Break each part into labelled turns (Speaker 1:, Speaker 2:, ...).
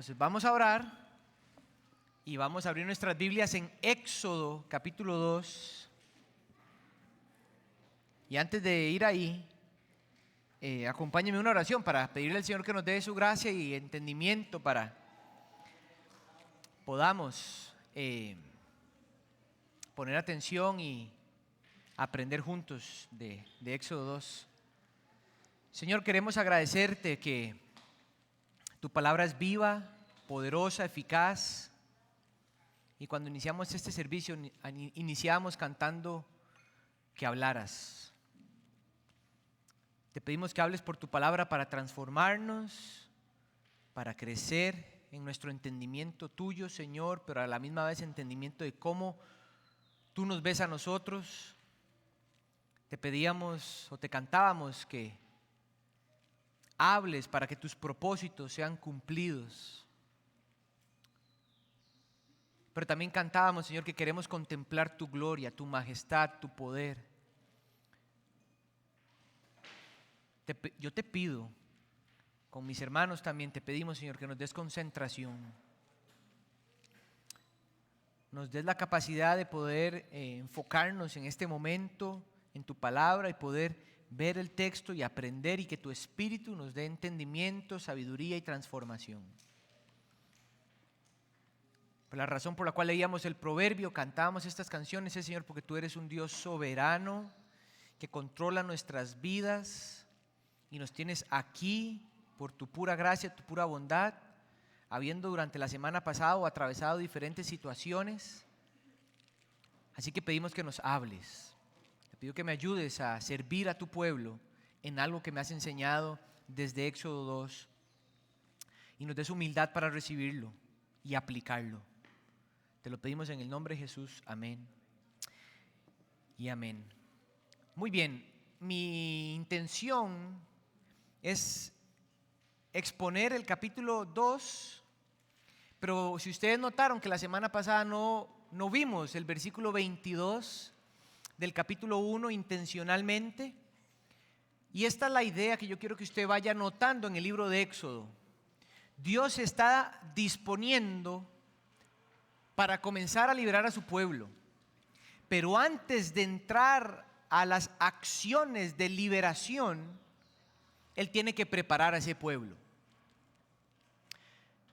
Speaker 1: Entonces vamos a orar y vamos a abrir nuestras Biblias en Éxodo capítulo 2. Y antes de ir ahí, acompáñenme en una oración para pedirle al Señor que nos dé su gracia y entendimiento para podamos poner atención y aprender juntos de Éxodo 2. Señor, queremos agradecerte que tu palabra es viva, poderosa, eficaz. Y cuando iniciamos este servicio, iniciamos cantando que hablaras. Te pedimos que hables por tu palabra para transformarnos, para crecer en nuestro entendimiento tuyo, Señor, pero a la misma vez entendimiento de cómo tú nos ves a nosotros. Te pedíamos o te cantábamos que hables para que tus propósitos sean cumplidos. Pero también cantábamos, Señor, que queremos contemplar tu gloria, tu majestad, tu poder. Yo te pido, con mis hermanos también te pedimos, Señor, que nos des concentración. Nos des la capacidad de poder enfocarnos en este momento, en tu palabra, y poder ver el texto y aprender, y que tu Espíritu nos dé entendimiento, sabiduría y transformación. Por la razón por la cual leíamos el proverbio, cantábamos estas canciones, es, Señor, porque tú eres un Dios soberano que controla nuestras vidas y nos tienes aquí por tu pura gracia, tu pura bondad, habiendo durante la semana pasada atravesado diferentes situaciones. Así que pedimos que nos hables. Te pido que me ayudes a servir a tu pueblo en algo que me has enseñado desde Éxodo 2 y nos des humildad para recibirlo y aplicarlo. Te lo pedimos en el nombre de Jesús. Amén y amén. Muy bien, mi intención es exponer el capítulo 2, pero si ustedes notaron que la semana pasada no vimos el versículo 22 del capítulo 1 intencionalmente, y esta es la idea que yo quiero que usted vaya notando en el libro de Éxodo. Dios está disponiendo para comenzar a liberar a su pueblo, pero antes de entrar a las acciones de liberación, Él tiene que preparar a ese pueblo.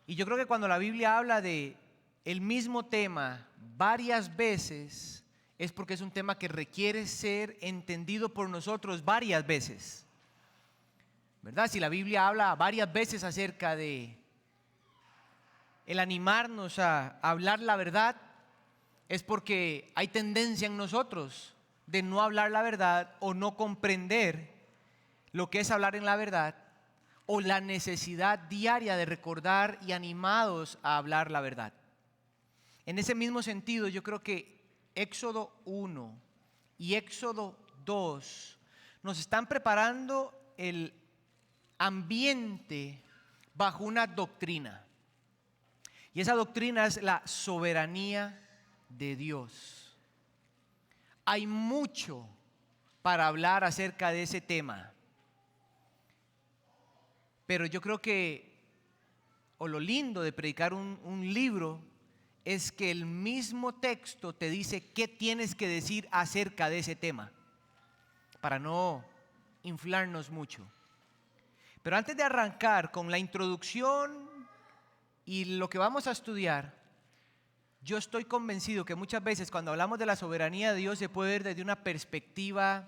Speaker 1: Y yo creo que cuando la Biblia habla de el mismo tema varias veces, es porque es un tema que requiere ser entendido por nosotros varias veces, ¿verdad? Si la Biblia habla varias veces acerca de el animarnos a hablar la verdad, es porque hay tendencia en nosotros de no hablar la verdad o no comprender lo que es hablar en la verdad, o la necesidad diaria de recordar y animados a hablar la verdad. En ese mismo sentido, yo creo que Éxodo 1 y Éxodo 2 nos están preparando el ambiente bajo una doctrina. Y esa doctrina es la soberanía de Dios. Hay mucho para hablar acerca de ese tema, pero yo creo que, o lo lindo de predicar un libro, es que el mismo texto te dice qué tienes que decir acerca de ese tema, para no inflarnos mucho. Pero antes de arrancar con la introducción y lo que vamos a estudiar, yo estoy convencido que muchas veces cuando hablamos de la soberanía de Dios se puede ver desde una perspectiva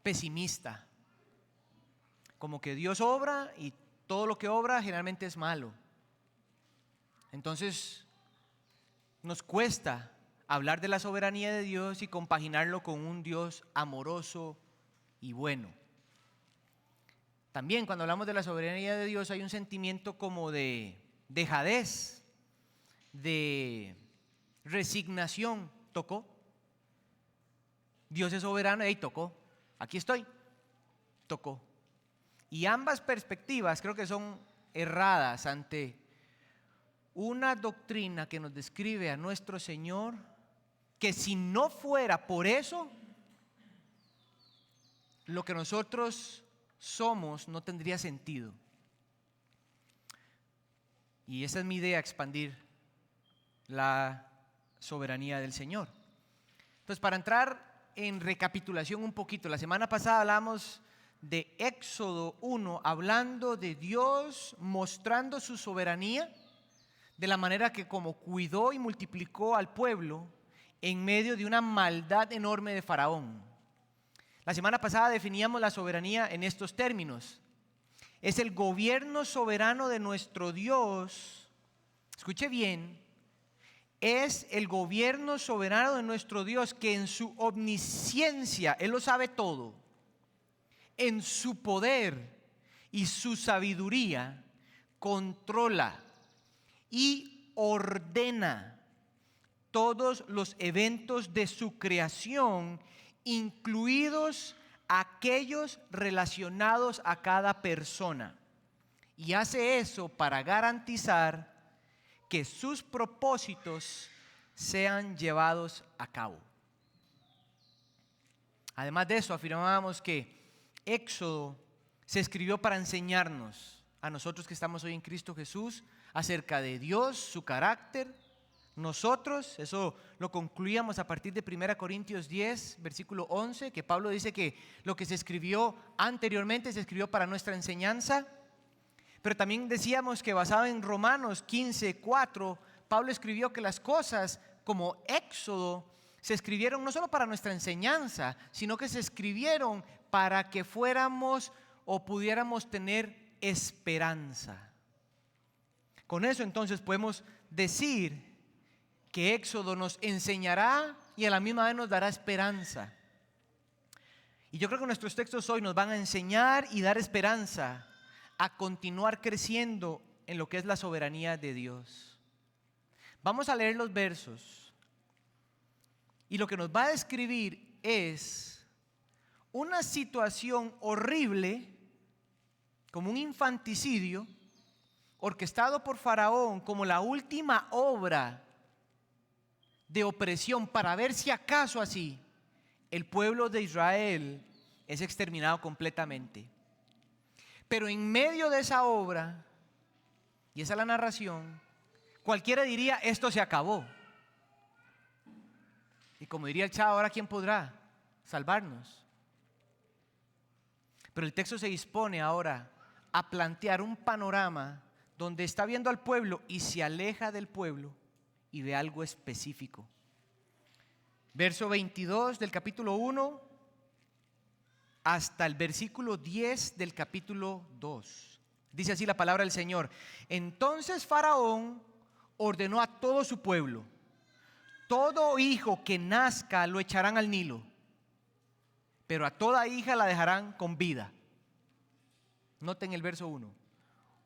Speaker 1: pesimista, como que Dios obra y todo lo que obra generalmente es malo. Entonces nos cuesta hablar de la soberanía de Dios y compaginarlo con un Dios amoroso y bueno. También cuando hablamos de la soberanía de Dios hay un sentimiento como de dejadez, de resignación. Tocó, Dios es soberano, y tocó, aquí estoy, tocó. Y ambas perspectivas creo que son erradas ante una doctrina que nos describe a nuestro Señor, que si no fuera por eso, lo que nosotros somos no tendría sentido. Y esa es mi idea, expandir la soberanía del Señor. Entonces, para entrar en recapitulación un poquito, la semana pasada hablamos de Éxodo 1, hablando de Dios mostrando su soberanía, de la manera que como cuidó y multiplicó al pueblo en medio de una maldad enorme de Faraón. La semana pasada definíamos la soberanía en estos términos: es el gobierno soberano de nuestro Dios. Escuche bien, es el gobierno soberano de nuestro Dios que en su omnisciencia, Él lo sabe todo, en su poder y su sabiduría, controla y ordena todos los eventos de su creación, incluidos aquellos relacionados a cada persona. Y hace eso para garantizar que sus propósitos sean llevados a cabo. Además de eso, afirmábamos que Éxodo se escribió para enseñarnos a nosotros que estamos hoy en Cristo Jesús acerca de Dios, su carácter. Nosotros, eso lo concluíamos a partir de 1 Corintios 10, versículo 11, que Pablo dice que lo que se escribió anteriormente se escribió para nuestra enseñanza. Pero también decíamos que basado en Romanos 15, 4, Pablo escribió que las cosas como Éxodo se escribieron no solo para nuestra enseñanza, sino que se escribieron para que fuéramos o pudiéramos tener esperanza. Con eso entonces podemos decir que Éxodo nos enseñará y a la misma vez nos dará esperanza. Y yo creo que nuestros textos hoy nos van a enseñar y dar esperanza a continuar creciendo en lo que es la soberanía de Dios. Vamos a leer los versos y lo que nos va a describir es una situación horrible, como un infanticidio orquestado por Faraón como la última obra de opresión para ver si acaso así el pueblo de Israel es exterminado completamente. Pero en medio de esa obra, y esa es la narración, cualquiera diría: esto se acabó. Y como diría el Chavo, ¿ahora quién podrá salvarnos? Pero el texto se dispone ahora a plantear un panorama donde está viendo al pueblo y se aleja del pueblo y ve algo específico. Verso 22 del capítulo 1 hasta el versículo 10 del capítulo 2. Dice así la palabra del Señor: entonces Faraón ordenó a todo su pueblo: todo hijo que nazca lo echarán al Nilo, pero a toda hija la dejarán con vida. Noten el verso 1.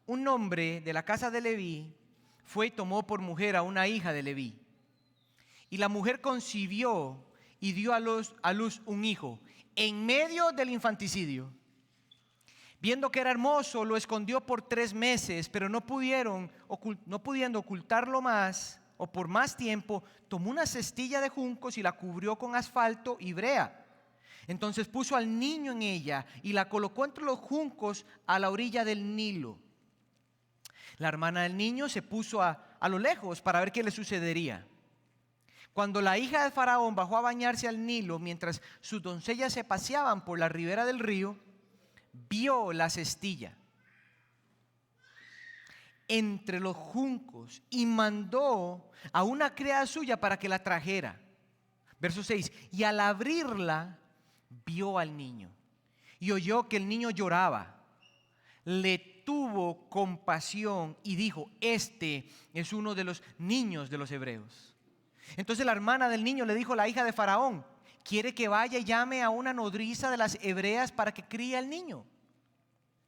Speaker 1: Un hombre de la casa de Leví fue y tomó por mujer a una hija de Leví. Y la mujer concibió y dio a luz un hijo en medio del infanticidio. Viendo que era hermoso, lo escondió por 3 meses, pero no pudiendo ocultarlo más o por más tiempo, tomó una cestilla de juncos y la cubrió con asfalto y brea. Entonces puso al niño en ella y la colocó entre los juncos a la orilla del Nilo. La hermana del niño se puso a lo lejos para ver qué le sucedería. Cuando la hija de Faraón bajó a bañarse al Nilo, mientras sus doncellas se paseaban por la ribera del río, vio la cestilla entre los juncos y mandó a una criada suya para que la trajera. Verso 6. Y al abrirla, vio al niño y oyó que el niño lloraba. Le tuvo compasión y dijo: este es uno de los niños de los hebreos. Entonces la hermana del niño le dijo a la hija de Faraón: ¿quiere que vaya y llame a una nodriza de las hebreas para que críe al niño?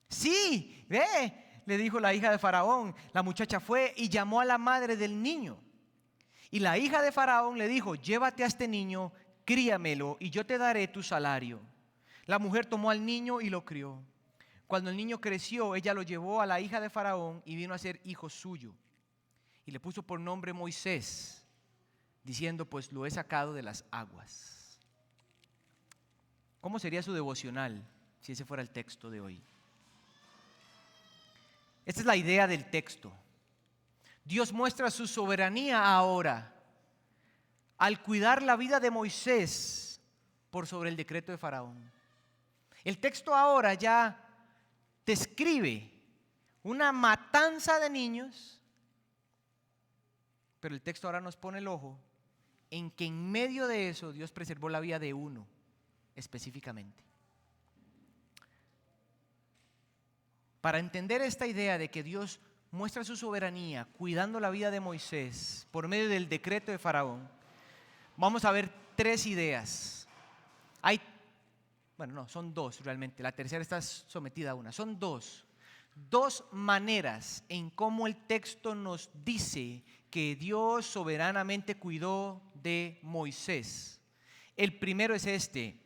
Speaker 1: Sí, ve, le dijo la hija de Faraón. La muchacha fue y llamó a la madre del niño. Y la hija de Faraón le dijo: llévate a este niño, críamelo y yo te daré tu salario. La mujer tomó al niño y lo crió. Cuando el niño creció, ella lo llevó a la hija de Faraón y vino a ser hijo suyo. Y le puso por nombre Moisés, diciendo: pues lo he sacado de las aguas. ¿Cómo sería su devocional si ese fuera el texto de hoy? Esta es la idea del texto. Dios muestra su soberanía ahora al cuidar la vida de Moisés por sobre el decreto de Faraón. El texto ahora ya describe una matanza de niños, pero el texto ahora nos pone el ojo en que en medio de eso Dios preservó la vida de uno específicamente. Para entender esta idea de que Dios muestra su soberanía cuidando la vida de Moisés por medio del decreto de Faraón, vamos a ver tres ideas. Son dos realmente. La tercera está sometida a una. Son dos maneras en cómo el texto nos dice que Dios soberanamente cuidó de Moisés. El primero es este: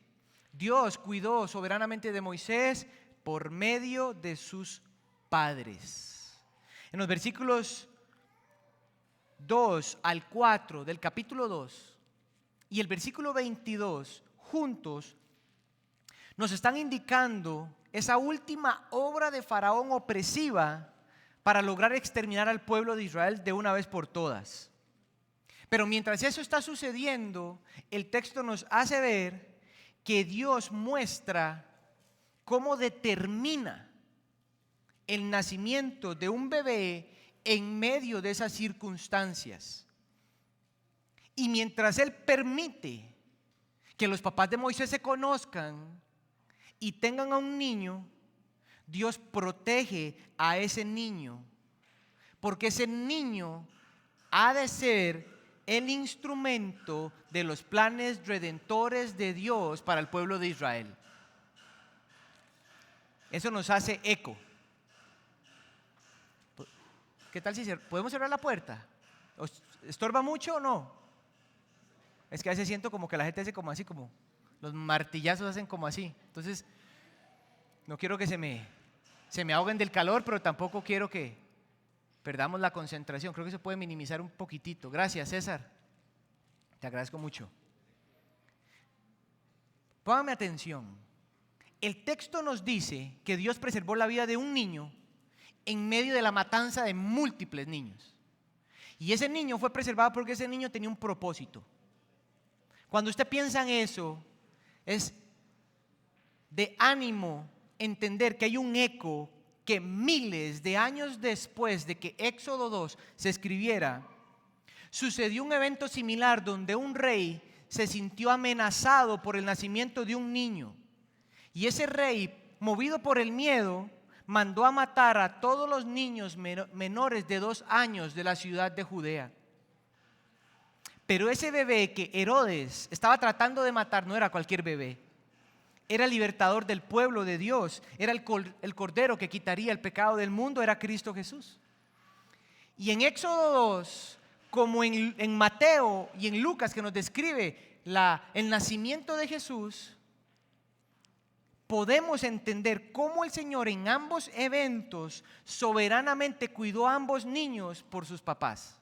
Speaker 1: Dios cuidó soberanamente de Moisés por medio de sus padres. En los versículos 2 al 4 del capítulo 2 y el versículo 22 juntos nos están indicando esa última obra de Faraón opresiva para lograr exterminar al pueblo de Israel de una vez por todas. Pero mientras eso está sucediendo, el texto nos hace ver que Dios muestra cómo determina el nacimiento de un bebé en medio de esas circunstancias. Y mientras Él permite que los papás de Moisés se conozcan y tengan a un niño, Dios protege a ese niño, porque ese niño ha de ser el instrumento de los planes redentores de Dios para el pueblo de Israel. Eso nos hace eco. ¿Qué tal si podemos cerrar la puerta? ¿Os estorba mucho o no? Es que a veces siento como que la gente hace como así, como los martillazos hacen como así. Entonces, no quiero que se me ahoguen del calor, pero tampoco quiero que perdamos la concentración. Creo que se puede minimizar un poquitito. Gracias, César. Te agradezco mucho. Póngame atención. El texto nos dice que Dios preservó la vida de un niño en medio de la matanza de múltiples niños. Y ese niño fue preservado porque ese niño tenía un propósito. Cuando usted piensa en eso, es de ánimo entender que hay un eco que miles de años después de que Éxodo 2 se escribiera, sucedió un evento similar donde un rey se sintió amenazado por el nacimiento de un niño. Y ese rey, movido por el miedo, mandó a matar a todos los niños menores de 2 años de la ciudad de Judea. Pero ese bebé que Herodes estaba tratando de matar no era cualquier bebé. Era el libertador del pueblo de Dios. Era el cordero que quitaría el pecado del mundo. Era Cristo Jesús. Y en Éxodo 2, como en Mateo y en Lucas, que nos describe el nacimiento de Jesús, podemos entender cómo el Señor en ambos eventos soberanamente cuidó a ambos niños por sus papás.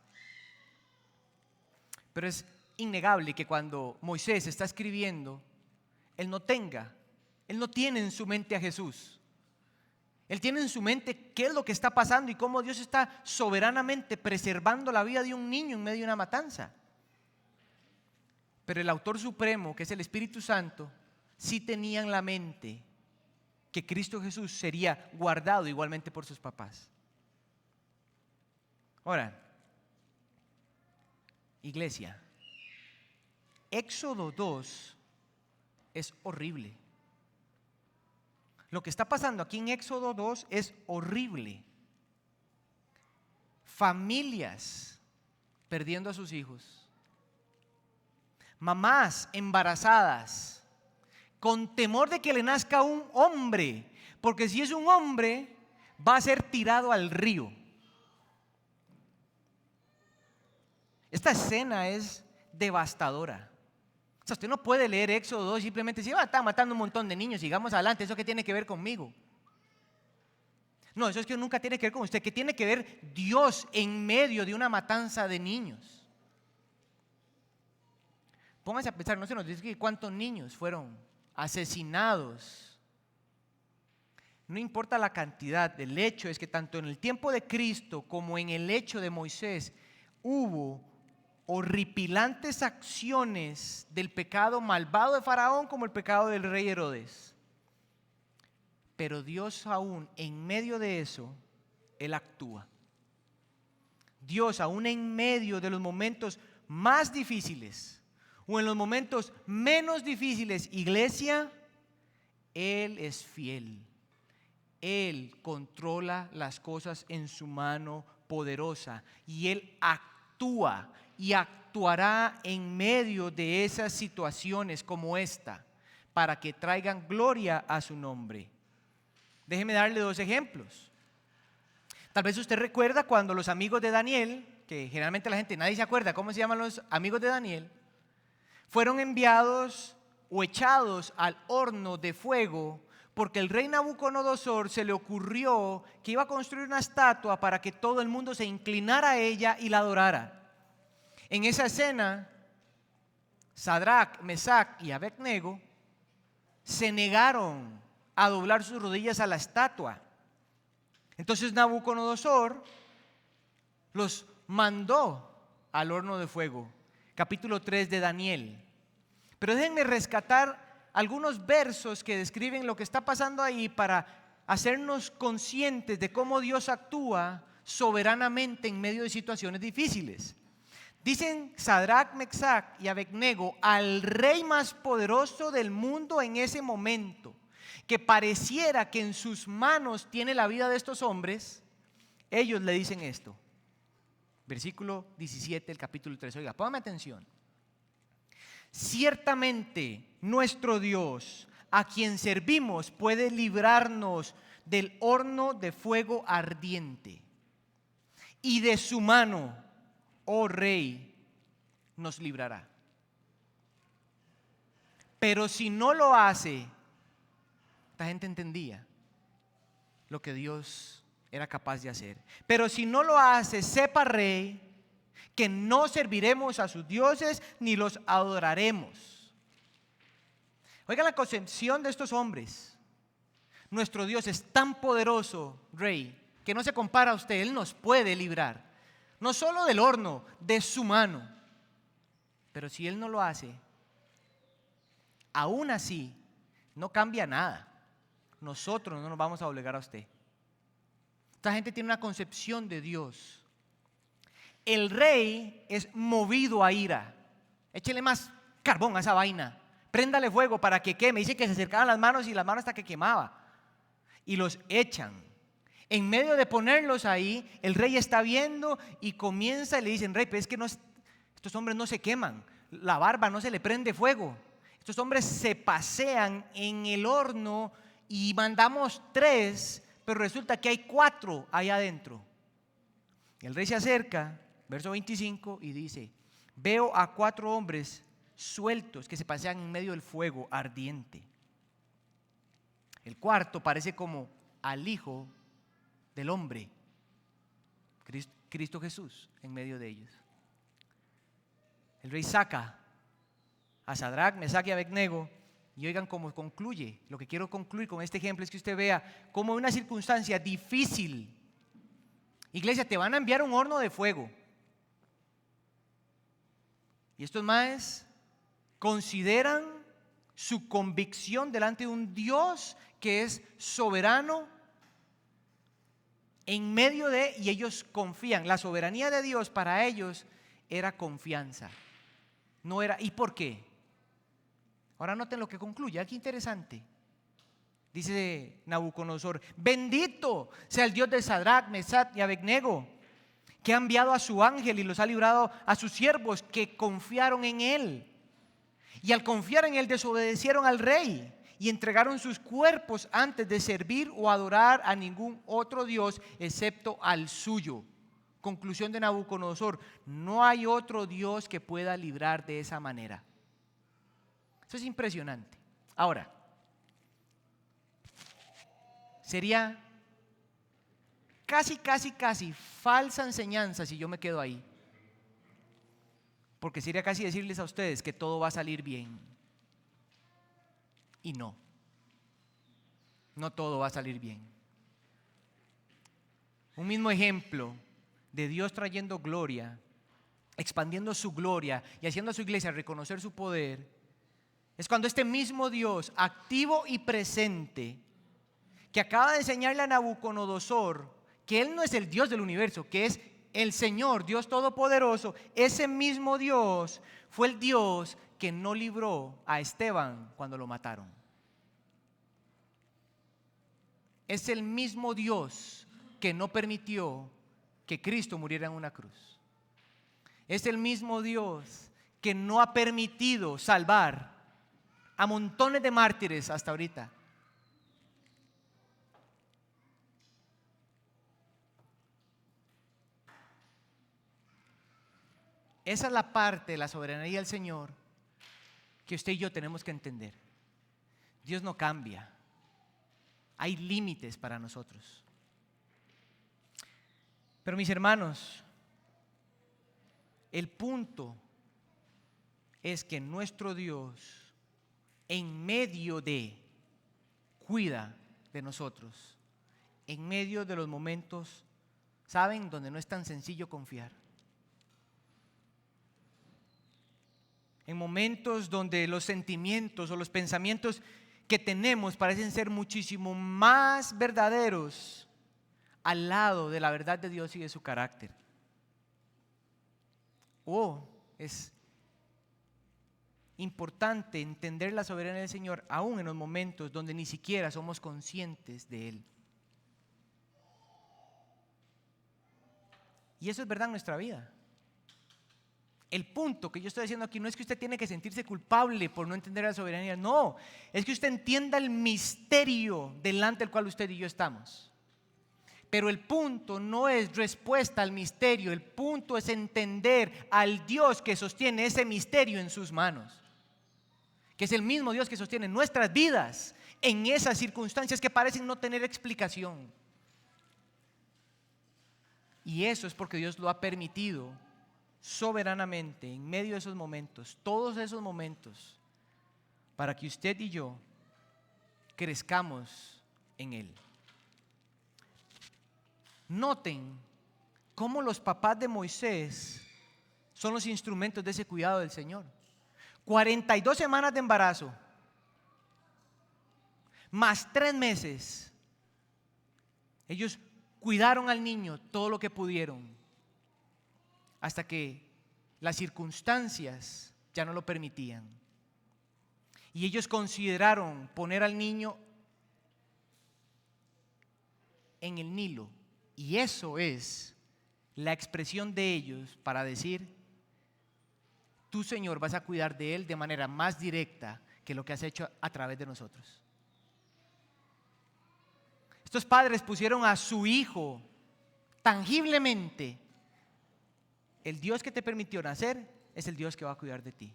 Speaker 1: Pero es innegable que cuando Moisés está escribiendo, él no tiene en su mente a Jesús. Él tiene en su mente qué es lo que está pasando y cómo Dios está soberanamente preservando la vida de un niño en medio de una matanza. Pero el autor supremo, que es el Espíritu Santo, sí tenía en la mente que Cristo Jesús sería guardado igualmente por sus papás. Ahora, iglesia, Éxodo 2 es horrible. Lo que está pasando aquí en Éxodo 2 es horrible. Familias perdiendo a sus hijos. Mamás embarazadas con temor de que le nazca un hombre, porque si es un hombre va a ser tirado al río. Esta escena es devastadora. O sea, usted no puede leer Éxodo 2 y simplemente decir, está matando un montón de niños, sigamos adelante, ¿eso qué tiene que ver conmigo? No, eso es que nunca tiene que ver con usted, que tiene que ver Dios en medio de una matanza de niños. Póngase a pensar, no se nos dice cuántos niños fueron asesinados. No importa la cantidad, el hecho es que tanto en el tiempo de Cristo como en el hecho de Moisés hubo horripilantes acciones del pecado malvado de Faraón como el pecado del rey Herodes. Pero Dios aún en medio de eso, Él actúa. Dios aún en medio de los momentos más difíciles o en los momentos menos difíciles, iglesia, Él es fiel. Él controla las cosas en su mano poderosa y Él actúa y actuará en medio de esas situaciones como esta para que traigan gloria a su nombre. Déjeme darle 2 ejemplos. Tal vez usted recuerda cuando los amigos de Daniel, que generalmente la gente, nadie se acuerda cómo se llaman los amigos de Daniel, fueron enviados o echados al horno de fuego porque el rey Nabucodonosor se le ocurrió que iba a construir una estatua para que todo el mundo se inclinara a ella y la adorara. En esa escena, Sadrach, Mesach y Abednego se negaron a doblar sus rodillas a la estatua. Entonces Nabucodonosor los mandó al horno de fuego. Capítulo 3 de Daniel. Pero déjenme rescatar algunos versos que describen lo que está pasando ahí para hacernos conscientes de cómo Dios actúa soberanamente en medio de situaciones difíciles. Dicen Sadrach, Mesach y Abednego al rey más poderoso del mundo en ese momento, que pareciera que en sus manos tiene la vida de estos hombres. Ellos le dicen esto. Versículo 17 del capítulo 3. Oiga, póngame atención. Ciertamente nuestro Dios, a quien servimos, puede librarnos del horno de fuego ardiente, y de su mano, oh rey, nos librará. Pero si no lo hace, esta gente entendía lo que Dios era capaz de hacer. Pero si no lo hace, sepa, rey, que no serviremos a sus dioses ni los adoraremos. Oigan la concepción de estos hombres. Nuestro Dios es tan poderoso, rey, que no se compara a usted. Él nos puede librar, no solo del horno, de su mano. Pero si Él no lo hace, aún así, no cambia nada. Nosotros no nos vamos a obligar a usted. Esta gente tiene una concepción de Dios. El rey es movido a ira. Échele más carbón a esa vaina. Préndale fuego para que queme. Dice que se acercaban las manos y las manos hasta que quemaba. Y los echan. En medio de ponerlos ahí, el rey está viendo y comienza y le dicen, rey, pero es que estos hombres no se queman. La barba no se le prende fuego. Estos hombres se pasean en el horno y mandamos 3, pero resulta que hay 4 ahí adentro. El rey se acerca. Verso 25 y dice, veo a 4 hombres sueltos que se pasean en medio del fuego ardiente. El cuarto parece como al Hijo del Hombre, Cristo Jesús, en medio de ellos. El rey saca a Sadrach, Mesach y Abednego y oigan cómo concluye. Lo que quiero concluir con este ejemplo es que usted vea cómo en una circunstancia difícil, iglesia, te van a enviar un horno de fuego. Y estos maes consideran su convicción delante de un Dios que es soberano en medio de, y ellos confían. La soberanía de Dios para ellos era confianza. No era, ¿y por qué? Ahora noten lo que concluye, aquí interesante. Dice Nabucodonosor, bendito sea el Dios de Sadrach, Mesach y Abednego, que ha enviado a su ángel y los ha librado a sus siervos que confiaron en él. Y al confiar en él desobedecieron al rey y entregaron sus cuerpos antes de servir o adorar a ningún otro Dios excepto al suyo. Conclusión de Nabucodonosor, no hay otro Dios que pueda librar de esa manera. Eso es impresionante. Ahora, sería casi falsa enseñanza si yo me quedo ahí. Porque sería casi decirles a ustedes que todo va a salir bien. Y no. no todo va a salir bien. Un mismo ejemplo de Dios trayendo gloria, expandiendo su gloria y haciendo a su iglesia reconocer su poder, es cuando este mismo Dios, activo y presente, que acaba de enseñarle a Nabucodonosor que Él no es el Dios del universo, que es el Señor, Dios Todopoderoso, ese mismo Dios fue el Dios que no libró a Esteban cuando lo mataron. Es el mismo Dios que no permitió que Cristo muriera en una cruz. Es el mismo Dios que no ha permitido salvar a montones de mártires hasta ahorita. Esa es la parte de la soberanía del Señor que usted y yo tenemos que entender. Dios no cambia. Hay límites para nosotros. Pero mis hermanos, el punto es que nuestro Dios, en medio de, cuida de nosotros, en medio de los momentos, ¿saben?, donde no es tan sencillo confiar. En momentos donde los sentimientos o los pensamientos que tenemos parecen ser muchísimo más verdaderos al lado de la verdad de Dios y de su carácter. Es importante entender la soberanía del Señor aún en los momentos donde ni siquiera somos conscientes de Él. Y eso es verdad en nuestra vida. El punto que yo estoy diciendo aquí no es que usted tiene que sentirse culpable por no entender la soberanía, no, es que usted entienda el misterio delante del cual usted y yo estamos. Pero el punto no es respuesta al misterio, el punto es entender al Dios que sostiene ese misterio en sus manos, que es el mismo Dios que sostiene nuestras vidas en esas circunstancias que parecen no tener explicación. Y eso es porque Dios lo ha permitido soberanamente en medio de esos momentos, todos esos momentos, para que usted y yo crezcamos en Él. Noten cómo los papás de Moisés son los instrumentos de ese cuidado del Señor. 42 semanas de embarazo, más 3 meses. Ellos cuidaron al niño todo lo que pudieron, hasta que las circunstancias ya no lo permitían. Y ellos consideraron poner al niño en el Nilo. Y eso es la expresión de ellos para decir: tú, Señor, vas a cuidar de él de manera más directa que lo que has hecho a través de nosotros. Estos padres pusieron a su hijo tangiblemente. El Dios que te permitió nacer es el Dios que va a cuidar de ti.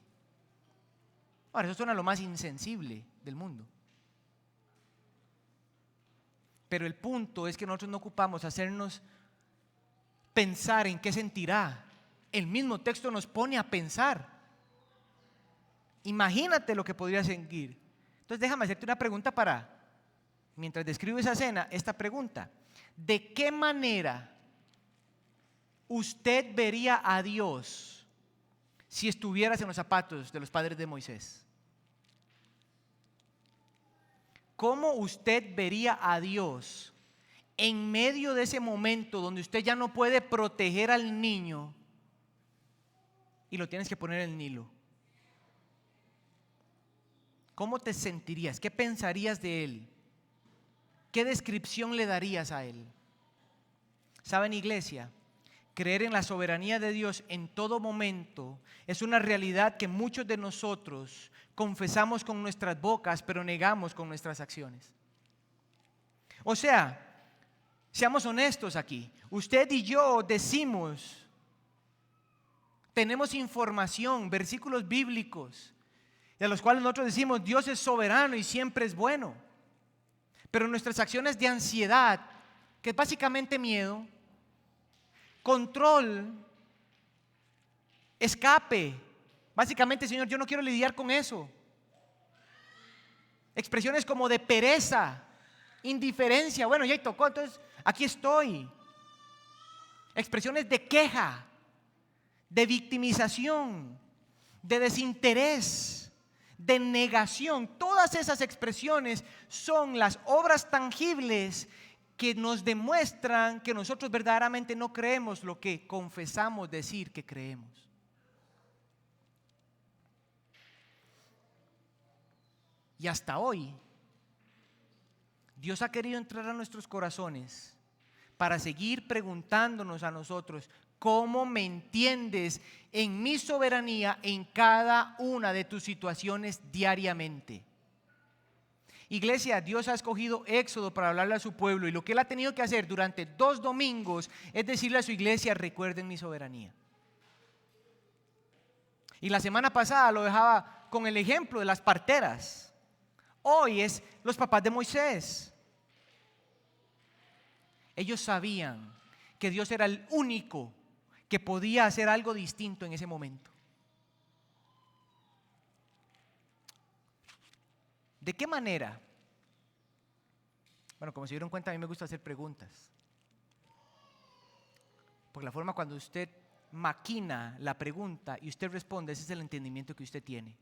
Speaker 1: Ahora, eso suena lo más insensible del mundo. Pero el punto es que nosotros no ocupamos hacernos pensar en qué sentirá. El mismo texto nos pone a pensar. Imagínate lo que podría sentir. Entonces déjame hacerte una pregunta mientras describo esa escena, esta pregunta: ¿de qué manera usted vería a Dios si estuvieras en los zapatos de los padres de Moisés? ¿Cómo usted vería a Dios en medio de ese momento donde usted ya no puede proteger al niño y lo tienes que poner en el Nilo? ¿Cómo te sentirías? ¿Qué pensarías de él? ¿Qué descripción le darías a él? ¿Saben, iglesia? Creer en la soberanía de Dios en todo momento es una realidad que muchos de nosotros confesamos con nuestras bocas, pero negamos con nuestras acciones. O sea, seamos honestos aquí. Usted y yo decimos, tenemos información, versículos bíblicos, de los cuales nosotros decimos: Dios es soberano y siempre es bueno. Pero nuestras acciones de ansiedad, que es básicamente miedo, control, escape, básicamente: Señor, yo no quiero lidiar con eso. Expresiones como de pereza, indiferencia, bueno, ya tocó, entonces aquí estoy. Expresiones de queja, de victimización, de desinterés, de negación. Todas esas expresiones son las obras tangibles que nos demuestran que nosotros verdaderamente no creemos lo que confesamos decir que creemos. Y hasta hoy, Dios ha querido entrar a nuestros corazones para seguir preguntándonos a nosotros: ¿cómo me entiendes en mi soberanía en cada una de tus situaciones diariamente? Iglesia, Dios ha escogido Éxodo para hablarle a su pueblo, y lo que Él ha tenido que hacer durante 2 domingos es decirle a su iglesia: recuerden mi soberanía. Y la semana pasada lo dejaba con el ejemplo de las parteras. Hoy es los papás de Moisés. Ellos sabían que Dios era el único que podía hacer algo distinto en ese momento. ¿De qué manera? Bueno, como se dieron cuenta, a mí me gusta hacer preguntas. Porque la forma cuando usted maquina la pregunta y usted responde, ese es el entendimiento que usted tiene.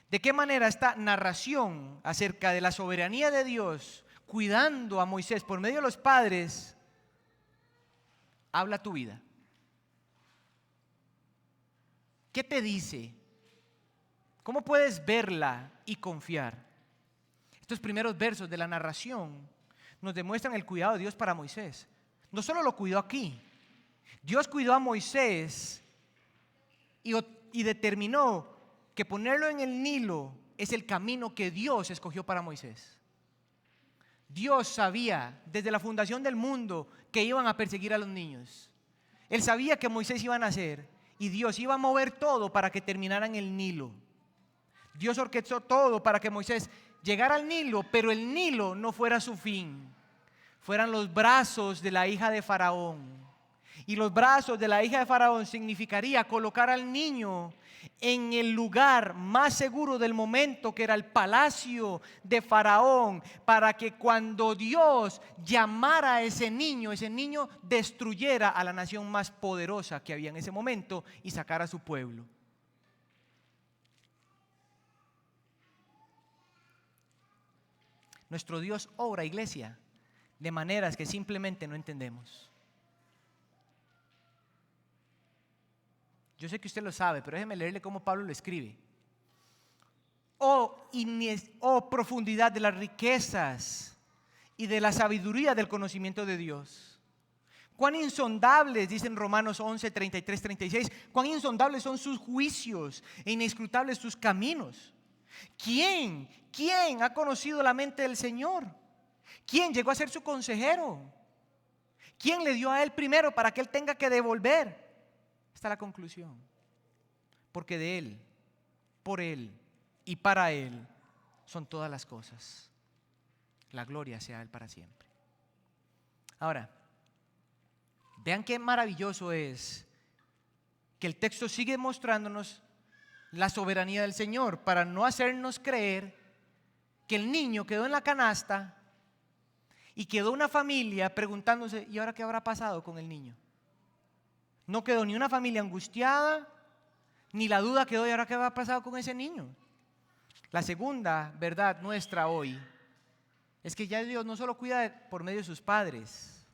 Speaker 1: ¿De qué manera esta narración acerca de la soberanía de Dios cuidando a Moisés por medio de los padres habla tu vida? ¿Qué te dice? ¿Cómo puedes verla y confiar? Estos primeros versos de la narración nos demuestran el cuidado de Dios para Moisés. No solo lo cuidó aquí, Dios cuidó a Moisés y determinó que ponerlo en el Nilo es el camino que Dios escogió para Moisés. Dios sabía desde la fundación del mundo que iban a perseguir a los niños. Él sabía que Moisés iba a nacer y Dios iba a mover todo para que terminara en el Nilo. Dios orquestó todo para que Moisés llegara al Nilo, pero el Nilo no fuera su fin. Fueran los brazos de la hija de Faraón. Y los brazos de la hija de Faraón significaría colocar al niño en el lugar más seguro del momento, que era el palacio de Faraón, para que cuando Dios llamara a ese niño destruyera a la nación más poderosa que había en ese momento y sacara a su pueblo. Nuestro Dios obra, iglesia, de maneras que simplemente no entendemos. Yo sé que usted lo sabe, pero déjeme leerle cómo Pablo lo escribe. Oh profundidad de las riquezas y de la sabiduría del conocimiento de Dios. Cuán insondables, dicen Romanos 11, 33, 36, cuán insondables son sus juicios e inescrutables sus caminos. ¿Quién ha conocido la mente del Señor? ¿Quién llegó a ser su consejero? ¿Quién le dio a él primero para que él tenga que devolver? Esta es la conclusión. Porque de Él, por Él y para Él son todas las cosas. La gloria sea a Él para siempre. Ahora, vean qué maravilloso es que el texto sigue mostrándonos la soberanía del Señor para no hacernos creer que el niño quedó en la canasta y quedó una familia preguntándose: ¿y ahora qué habrá pasado con el niño? No quedó ni una familia angustiada, ni la duda quedó: ¿y ahora qué habrá pasado con ese niño? La segunda verdad nuestra hoy es que ya Dios no solo cuida por medio de sus padres.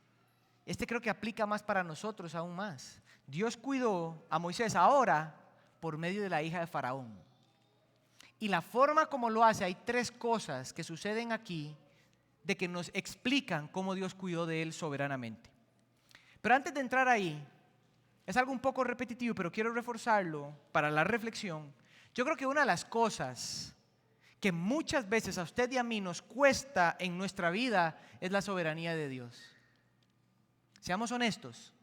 Speaker 1: Creo que aplica más para nosotros aún más. Dios cuidó a Moisés ahora por medio de la hija de Faraón. Y la forma como lo hace, hay 3 cosas que suceden aquí de que nos explican cómo Dios cuidó de él soberanamente. Pero antes de entrar ahí, es algo un poco repetitivo, pero quiero reforzarlo para la reflexión. Yo creo que una de las cosas que muchas veces a usted y a mí nos cuesta en nuestra vida es la soberanía de Dios. Seamos honestos.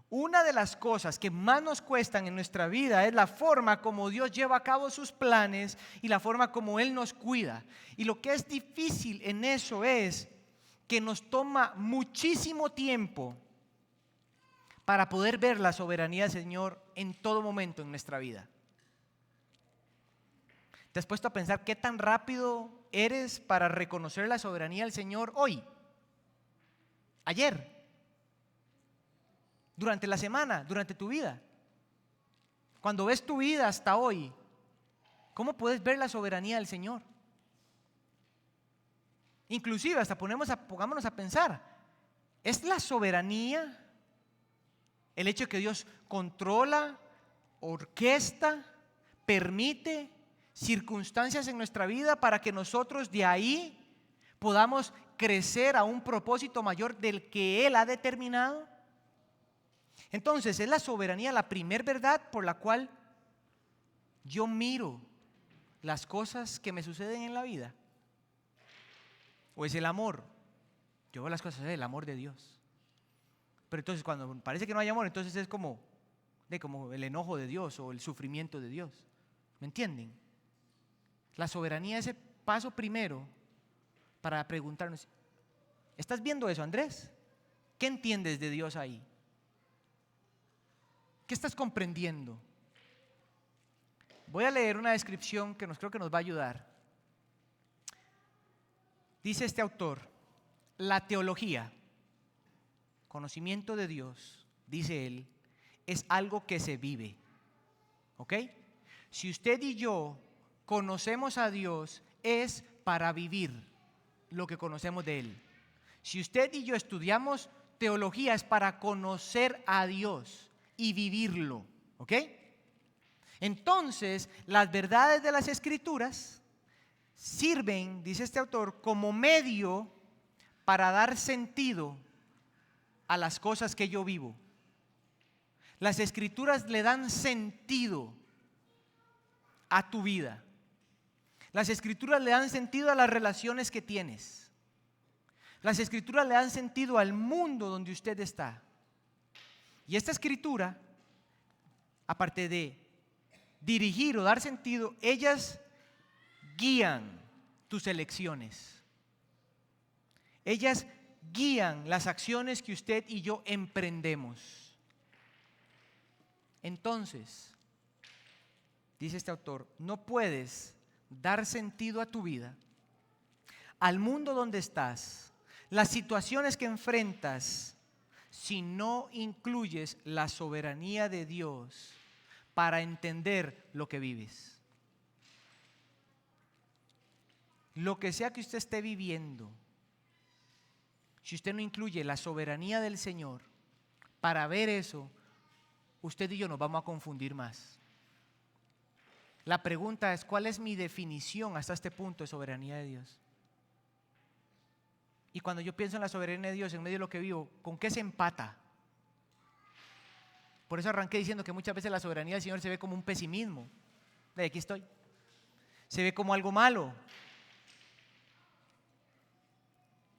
Speaker 1: Una de las cosas que más nos cuestan en nuestra vida es la forma como Dios lleva a cabo sus planes y la forma como Él nos cuida. Y lo que es difícil en eso es que nos toma muchísimo tiempo para poder ver la soberanía del Señor en todo momento en nuestra vida. ¿Te has puesto a pensar qué tan rápido eres para reconocer la soberanía del Señor hoy, ayer, durante la semana, durante tu vida? Cuando ves tu vida hasta hoy, ¿cómo puedes ver la soberanía del Señor? Inclusive hasta pongámonos a pensar, ¿es la soberanía el hecho de que Dios controla, orquesta, permite circunstancias en nuestra vida para que nosotros de ahí podamos crecer a un propósito mayor del que Él ha determinado? Entonces, ¿es la soberanía la primer verdad por la cual yo miro las cosas que me suceden en la vida? ¿O es el amor? Yo veo las cosas, el amor de Dios. Pero entonces cuando parece que no hay amor, entonces es como el enojo de Dios o el sufrimiento de Dios. ¿Me entienden? La soberanía es el paso primero para preguntarnos, ¿estás viendo eso, Andrés? ¿Qué entiendes de Dios ahí? ¿Qué estás comprendiendo? Voy a leer una descripción que creo que nos va a ayudar. Dice este autor, la teología, conocimiento de Dios, dice él, es algo que se vive. ¿Ok? Si usted y yo conocemos a Dios, es para vivir lo que conocemos de Él. Si usted y yo estudiamos teología, es para conocer a Dios y vivirlo. ¿Ok? Entonces, las verdades de las Escrituras sirven, dice este autor, como medio para dar sentido a las cosas que yo vivo. Las Escrituras le dan sentido a tu vida. Las Escrituras le dan sentido a las relaciones que tienes. Las Escrituras le dan sentido al mundo donde usted está. Y esta Escritura, aparte de dirigir o dar sentido, ellas guían tus elecciones. Ellas guían las acciones que usted y yo emprendemos. Entonces, dice este autor, no puedes dar sentido a tu vida, al mundo donde estás, las situaciones que enfrentas, si no incluyes la soberanía de Dios para entender lo que vives. Lo que sea que usted esté viviendo, si usted no incluye la soberanía del Señor para ver eso, usted y yo nos vamos a confundir más. La pregunta es, ¿cuál es mi definición hasta este punto de soberanía de Dios? Y cuando yo pienso en la soberanía de Dios en medio de lo que vivo, ¿con qué se empata? Por eso arranqué diciendo que muchas veces la soberanía del Señor se ve como un pesimismo. De aquí estoy. Se ve como algo malo.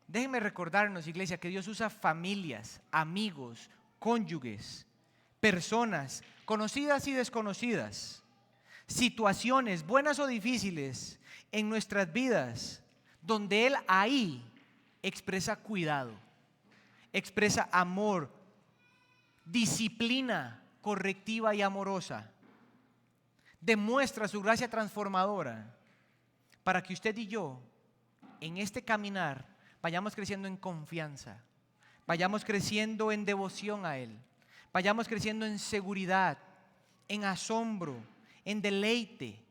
Speaker 1: Déjenme recordarnos, iglesia, que Dios usa familias, amigos, cónyuges, personas conocidas y desconocidas, situaciones buenas o difíciles en nuestras vidas, donde Él ahí expresa cuidado, expresa amor, disciplina correctiva y amorosa, demuestra su gracia transformadora para que usted y yo en este caminar vayamos creciendo en confianza, vayamos creciendo en devoción a Él, vayamos creciendo en seguridad, en asombro, en deleite.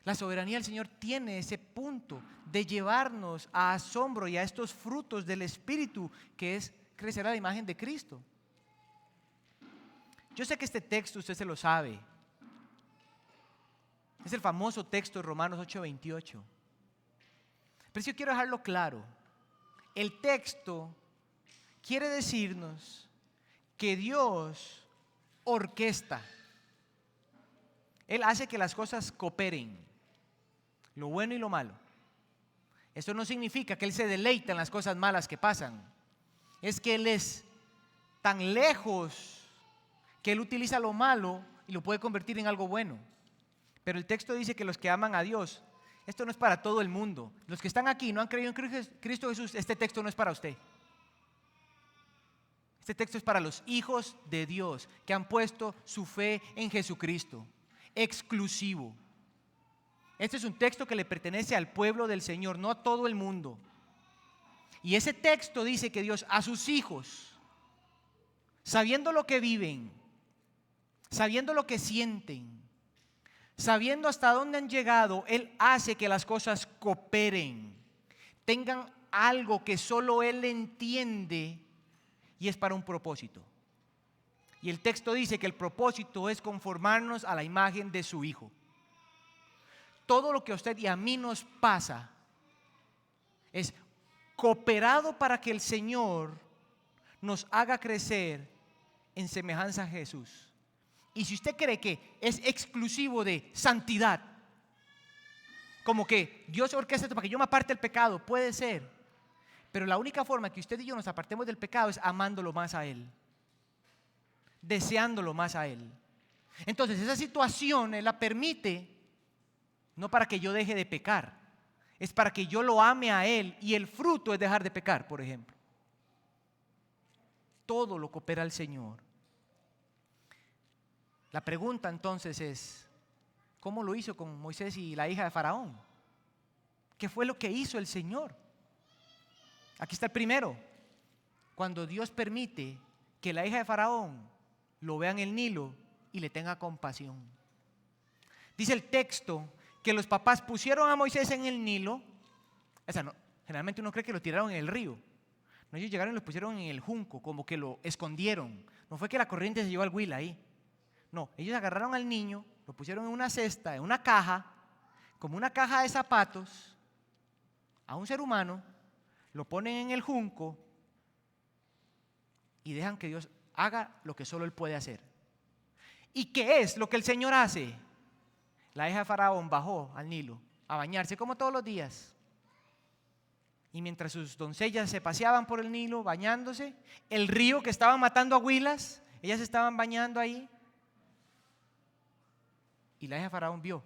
Speaker 1: La soberanía del Señor tiene ese punto de llevarnos a asombro y a estos frutos del Espíritu, que es crecer a la imagen de Cristo. Yo sé que este texto usted se lo sabe. Es el famoso texto de Romanos 8:28. Pero yo quiero dejarlo claro. El texto quiere decirnos que Dios orquesta. Él hace que las cosas cooperen, lo bueno y lo malo. Esto no significa que Él se deleita en las cosas malas que pasan. Es que Él es tan lejos que Él utiliza lo malo y lo puede convertir en algo bueno. Pero el texto dice que los que aman a Dios, esto no es para todo el mundo. Los que están aquí y no han creído en Cristo Jesús, este texto no es para usted. Este texto es para los hijos de Dios que han puesto su fe en Jesucristo. Exclusivo. Este es un texto que le pertenece al pueblo del Señor, no a todo el mundo. Y ese texto dice que Dios a sus hijos, sabiendo lo que viven, sabiendo lo que sienten, sabiendo hasta dónde han llegado, Él hace que las cosas cooperen, tengan algo que solo Él entiende y es para un propósito. Y el texto dice que el propósito es conformarnos a la imagen de su Hijo. Todo lo que a usted y a mí nos pasa es cooperado para que el Señor nos haga crecer en semejanza a Jesús. Y si usted cree que es exclusivo de santidad, como que Dios orquesta esto para que yo me aparte del pecado, puede ser. Pero la única forma que usted y yo nos apartemos del pecado es amándolo más a Él, deseándolo más a Él. Entonces esa situación Él la permite no para que yo deje de pecar, es para que yo lo ame a Él, y el fruto es dejar de pecar, por ejemplo. Todo lo coopera el Señor. La pregunta entonces es, ¿cómo lo hizo con Moisés y la hija de Faraón? ¿Qué fue lo que hizo el Señor? Aquí está el primero. Cuando Dios permite que la hija de Faraón lo vea en el Nilo y le tenga compasión. Dice el texto que los papás pusieron a Moisés en el Nilo. O sea, no, generalmente uno cree que lo tiraron en el río. No, ellos llegaron y lo pusieron en el junco, como que lo escondieron. No fue que la corriente se llevó al Huila ahí. No, ellos agarraron al niño, lo pusieron en una cesta, en una caja, como una caja de zapatos, a un ser humano, lo ponen en el junco y dejan que Dios haga lo que solo Él puede hacer. ¿Y qué es lo que el Señor hace? La hija de Faraón bajó al Nilo a bañarse como todos los días. Y mientras sus doncellas se paseaban por el Nilo bañándose, el río que estaban matando a huilas, ellas estaban bañando ahí. Y la hija de Faraón vio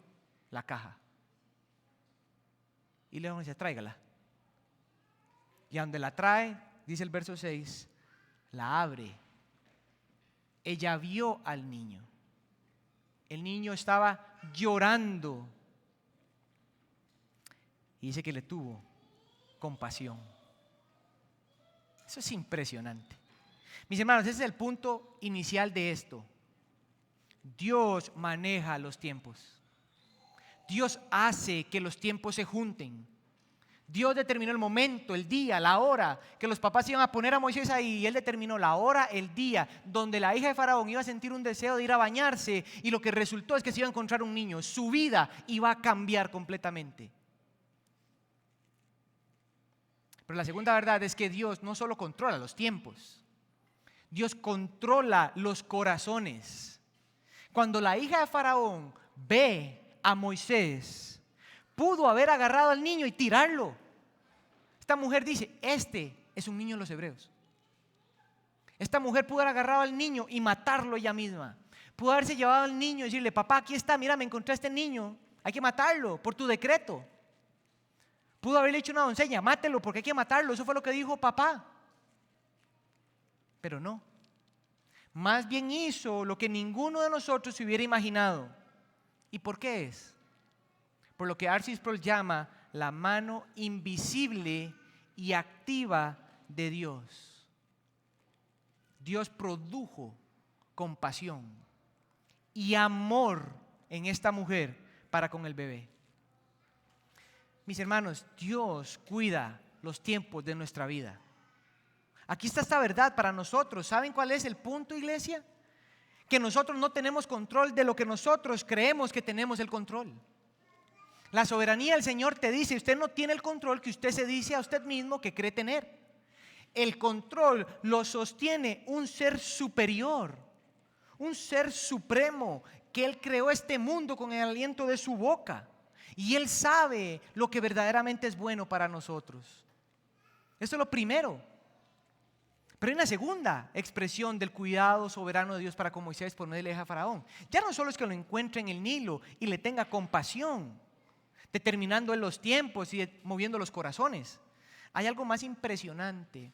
Speaker 1: la caja. Y le dice, tráigala. Y a donde la trae, dice el verso 6, la abre. Ella vio al niño. El niño estaba llorando. Y dice que le tuvo compasión. Eso es impresionante. Mis hermanos, ese es el punto inicial de esto. Dios maneja los tiempos. Dios hace que los tiempos se junten. Dios determinó el momento, el día, la hora que los papás iban a poner a Moisés ahí, y Él determinó la hora, el día donde la hija de Faraón iba a sentir un deseo de ir a bañarse, y lo que resultó es que se iba a encontrar un niño. Su vida iba a cambiar completamente. Pero la segunda verdad es que Dios no solo controla los tiempos, Dios controla los corazones. Cuando la hija de Faraón ve a Moisés, pudo haber agarrado al niño y tirarlo. Esta mujer dice, este es un niño de los hebreos. Esta mujer pudo haber agarrado al niño y matarlo ella misma. Pudo haberse llevado al niño y decirle, papá, aquí está, mira, me encontré a este niño, hay que matarlo por tu decreto. Pudo haberle dicho a una doncella, mátelo porque hay que matarlo, eso fue lo que dijo papá. Pero no. Más bien hizo lo que ninguno de nosotros se hubiera imaginado. ¿Y por qué es? Por lo que R.C. Sproul llama la mano invisible y activa de Dios. Dios produjo compasión y amor en esta mujer para con el bebé. Mis hermanos, Dios cuida los tiempos de nuestra vida. Aquí está esta verdad para nosotros. ¿Saben cuál es el punto, iglesia? Que nosotros no tenemos control de lo que nosotros creemos que tenemos el control. La soberanía del Señor te dice, usted no tiene el control que usted se dice a usted mismo que cree tener. El control lo sostiene un ser superior, un ser supremo, que Él creó este mundo con el aliento de su boca. Y Él sabe lo que verdaderamente es bueno para nosotros. Eso es lo primero. Pero hay una segunda expresión del cuidado soberano de Dios para con Moisés por medio de la hija de Faraón. Ya no solo es que lo encuentre en el Nilo y le tenga compasión, determinando en los tiempos y moviendo los corazones. Hay algo más impresionante.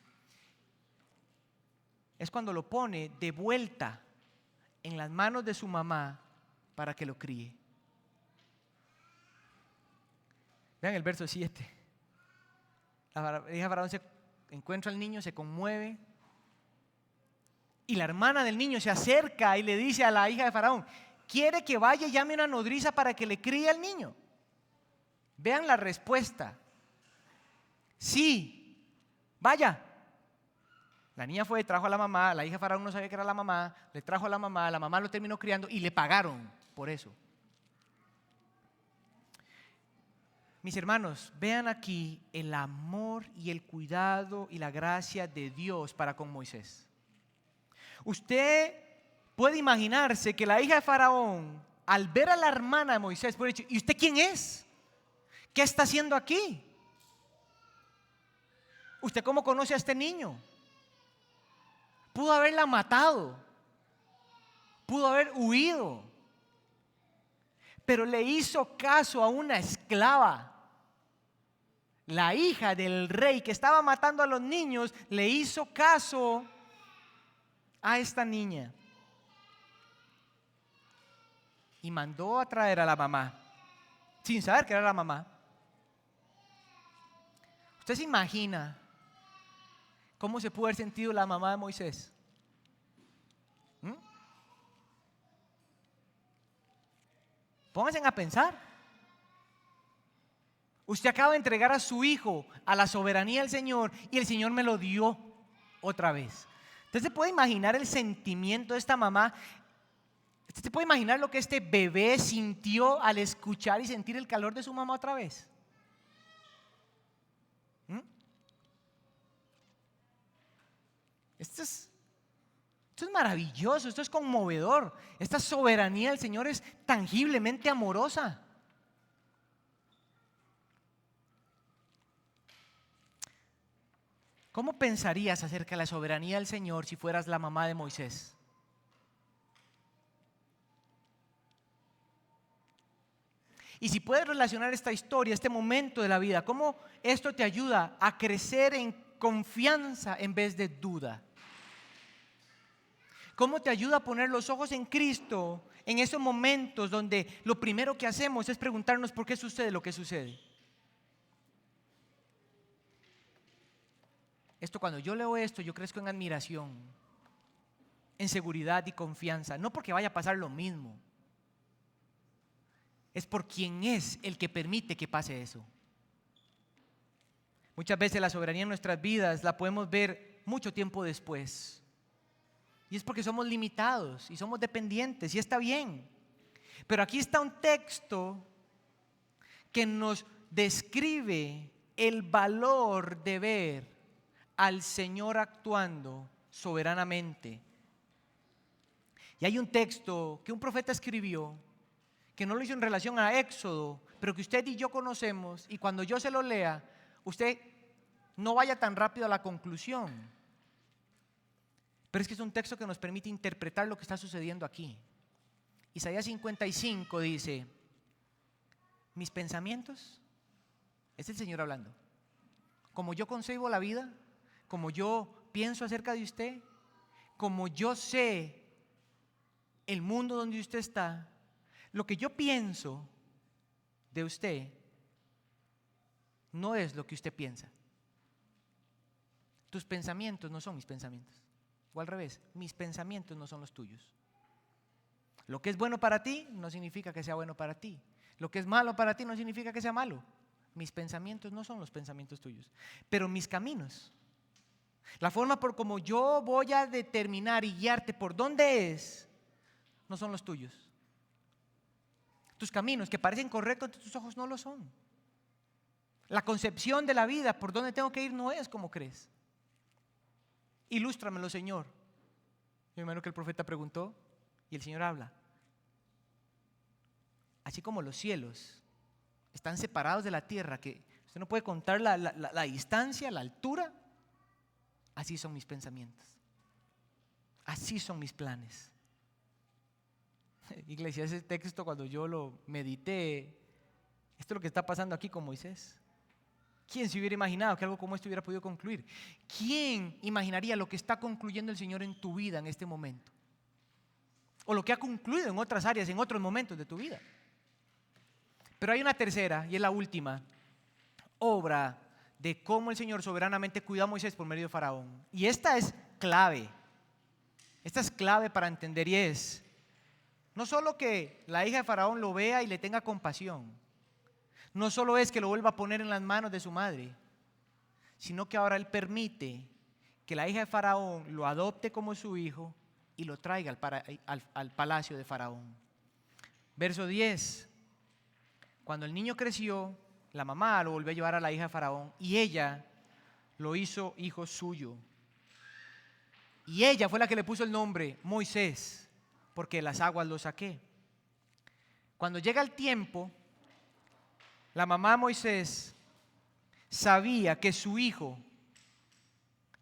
Speaker 1: Es cuando lo pone de vuelta en las manos de su mamá para que lo críe. Vean el verso 7. La hija de Faraón se encuentra al niño, se conmueve. Y la hermana del niño se acerca y le dice a la hija de Faraón: quiere que vaya y llame a una nodriza para que le críe al niño. Vean la respuesta: sí, vaya. La niña fue, trajo a la mamá, la hija de Faraón no sabía que era la mamá, le trajo a la mamá lo terminó criando y le pagaron por eso. Mis hermanos, vean aquí el amor y el cuidado y la gracia de Dios para con Moisés. Usted puede imaginarse que la hija de Faraón, al ver a la hermana de Moisés, puede decir: ¿y usted quién es? ¿Qué está haciendo aquí? ¿Usted cómo conoce a este niño? Pudo haberla matado, pudo haber huido, pero le hizo caso a una esclava. La hija del rey que estaba matando a los niños le hizo caso a esta niña y mandó a traer a la mamá sin saber que era la mamá. ¿Usted se imagina cómo se pudo haber sentido la mamá de Moisés? Pónganse a pensar. Usted acaba de entregar a su hijo a la soberanía del Señor y el Señor me lo dio otra vez. ¿Usted se puede imaginar el sentimiento de esta mamá? ¿Usted se puede imaginar lo que este bebé sintió al escuchar y sentir el calor de su mamá otra vez? Esto es maravilloso, esto es conmovedor. Esta soberanía del Señor es tangiblemente amorosa. ¿Cómo pensarías acerca de la soberanía del Señor si fueras la mamá de Moisés? Y si puedes relacionar esta historia, este momento de la vida, ¿cómo esto te ayuda a crecer en confianza en vez de duda? ¿Cómo te ayuda a poner los ojos en Cristo en esos momentos donde lo primero que hacemos es preguntarnos por qué sucede lo que sucede? Cuando yo leo esto, yo crezco en admiración, en seguridad y confianza. No porque vaya a pasar lo mismo, es por quien es el que permite que pase eso. Muchas veces la soberanía en nuestras vidas la podemos ver mucho tiempo después. Y es porque somos limitados y somos dependientes, y está bien. Pero aquí está un texto que nos describe el valor de ver al Señor actuando soberanamente. Y hay un texto que un profeta escribió, que no lo hizo en relación a Éxodo, pero que usted y yo conocemos, y cuando yo se lo lea, usted no vaya tan rápido a la conclusión. Pero es que es un texto que nos permite interpretar lo que está sucediendo aquí. Isaías 55 dice: mis pensamientos, es el Señor hablando, como yo concebo la vida, como yo pienso acerca de usted, como yo sé el mundo donde usted está, lo que yo pienso de usted no es lo que usted piensa. Tus pensamientos no son mis pensamientos. O al revés, mis pensamientos no son los tuyos. Lo que es bueno para ti no significa que sea bueno para ti. Lo que es malo para ti no significa que sea malo. Mis pensamientos no son los pensamientos tuyos. Pero mis caminos, la forma por como yo voy a determinar y guiarte por dónde es, no son los tuyos. Tus caminos que parecen correctos ante tus ojos no lo son. La concepción de la vida, por dónde tengo que ir, no es como crees. Ilústramelo, Señor. Yo imagino que el profeta preguntó y el Señor habla. Así como los cielos están separados de la tierra, que usted no puede contar la distancia, la altura, así son mis pensamientos. Así son mis planes. Iglesia, ese texto cuando yo lo medité, esto es lo que está pasando aquí con Moisés. ¿Quién se hubiera imaginado que algo como esto hubiera podido concluir? ¿Quién imaginaría lo que está concluyendo el Señor en tu vida en este momento? O lo que ha concluido en otras áreas, en otros momentos de tu vida. Pero hay una tercera y es la última. obra de cómo el Señor soberanamente cuidó a Moisés por medio de Faraón. Y esta es clave. Esta es clave para entender, y es no solo que la hija de Faraón lo vea y le tenga compasión, no solo es que lo vuelva a poner en las manos de su madre, sino que ahora él permite que la hija de Faraón lo adopte como su hijo y lo traiga al palacio de Faraón. Verso 10. Cuando el niño creció, la mamá lo volvió a llevar a la hija de Faraón y ella lo hizo hijo suyo. Y ella fue la que le puso el nombre Moisés, porque de las aguas lo saqué. Cuando llega el tiempo, la mamá de Moisés sabía que su hijo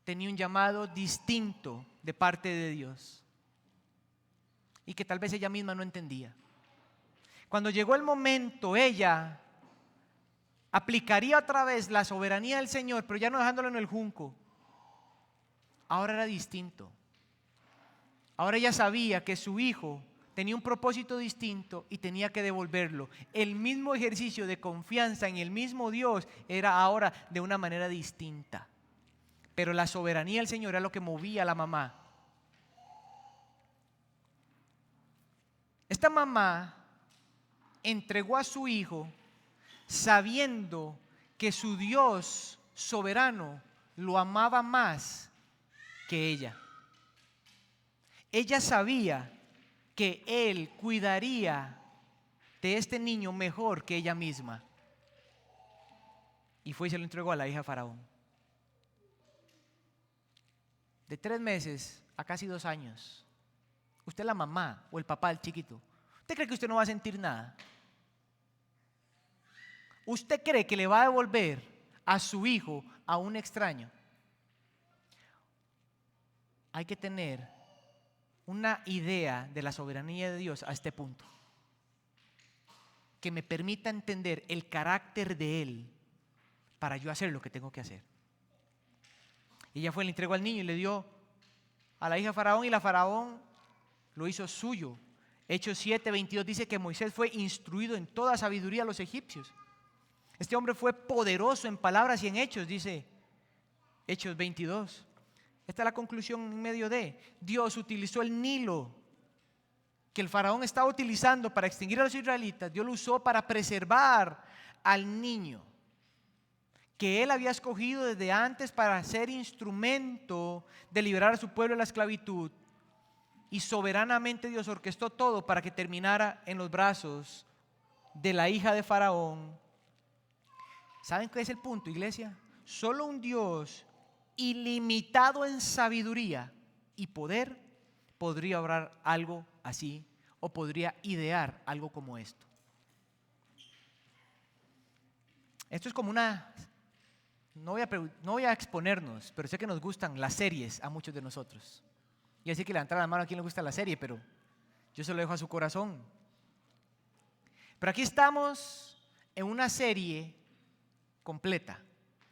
Speaker 1: tenía un llamado distinto de parte de Dios y que tal vez ella misma no entendía. Cuando llegó el momento, ella aplicaría otra vez la soberanía del Señor, pero ya no dejándolo en el junco. Ahora era distinto. Ahora ella sabía que su hijo tenía un propósito distinto y tenía que devolverlo. El mismo ejercicio de confianza en el mismo Dios era ahora de una manera distinta. Pero la soberanía del Señor era lo que movía a la mamá. Esta mamá entregó a su hijo sabiendo que su Dios soberano lo amaba más que ella. Ella sabía que Él cuidaría de este niño mejor que ella misma. Y fue y se lo entregó a la hija de Faraón. De 3 meses a casi 2 años. Usted es la mamá o el papá del chiquito. ¿Usted cree que usted no va a sentir nada? ¿Usted cree que le va a devolver a su hijo a un extraño? Hay que tener una idea de la soberanía de Dios a este punto, que me permita entender el carácter de Él para yo hacer lo que tengo que hacer. Y ella fue, le entregó al niño y le dio a la hija de Faraón, y la Faraón lo hizo suyo. Hechos 7:22 dice que Moisés fue instruido en toda sabiduría a los egipcios. Este hombre fue poderoso en palabras y en hechos, dice Hechos 22. Esta es la conclusión en medio de: Dios utilizó el Nilo que el faraón estaba utilizando para extinguir a los israelitas. Dios lo usó para preservar al niño que él había escogido desde antes para ser instrumento de liberar a su pueblo de la esclavitud. Y soberanamente Dios orquestó todo para que terminara en los brazos de la hija de Faraón. ¿Saben qué es el punto, iglesia? Solo un Dios ilimitado en sabiduría y poder podría obrar algo así, o podría idear algo como esto. Esto es como una... No voy a exponernos, pero sé que nos gustan las series a muchos de nosotros. Y así que levantar la mano a quien le gusta la serie, pero yo se lo dejo a su corazón. Pero aquí estamos en una serie completa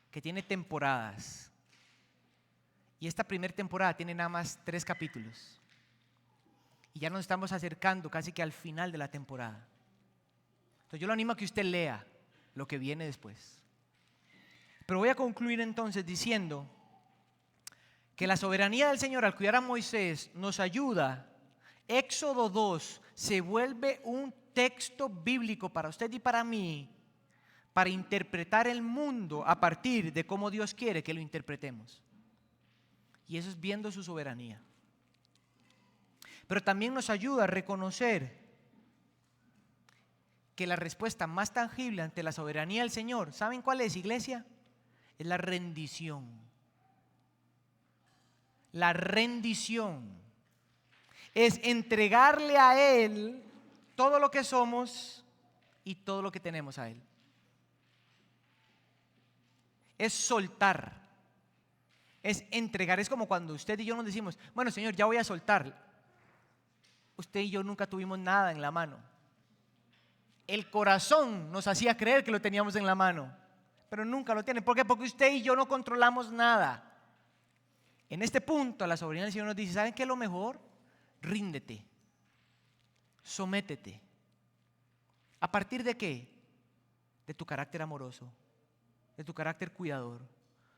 Speaker 1: que tiene temporadas. Y esta primera temporada tiene nada más 3 capítulos. Y ya nos estamos acercando casi que al final de la temporada. Entonces yo lo animo a que usted lea lo que viene después. Pero voy a concluir entonces diciendo que la soberanía del Señor al cuidar a Moisés nos ayuda. Éxodo 2 se vuelve un texto bíblico para usted y para mí, para interpretar el mundo a partir de cómo Dios quiere que lo interpretemos. Y eso es viendo su soberanía. Pero también nos ayuda a reconocer que la respuesta más tangible ante la soberanía del Señor, ¿saben cuál es, iglesia? Es la rendición. La rendición es entregarle a Él todo lo que somos y todo lo que tenemos a Él. Es soltar, es entregar. Es como cuando usted y yo nos decimos: bueno, Señor, ya voy a soltar. Usted y yo nunca tuvimos nada en la mano. El corazón nos hacía creer que lo teníamos en la mano, pero nunca lo tiene. ¿Por qué? Porque usted y yo no controlamos nada. En este punto, la soberanía del Señor nos dice: ¿saben qué es lo mejor? Ríndete, sométete. ¿A partir de qué? De tu carácter amoroso. de tu carácter cuidador.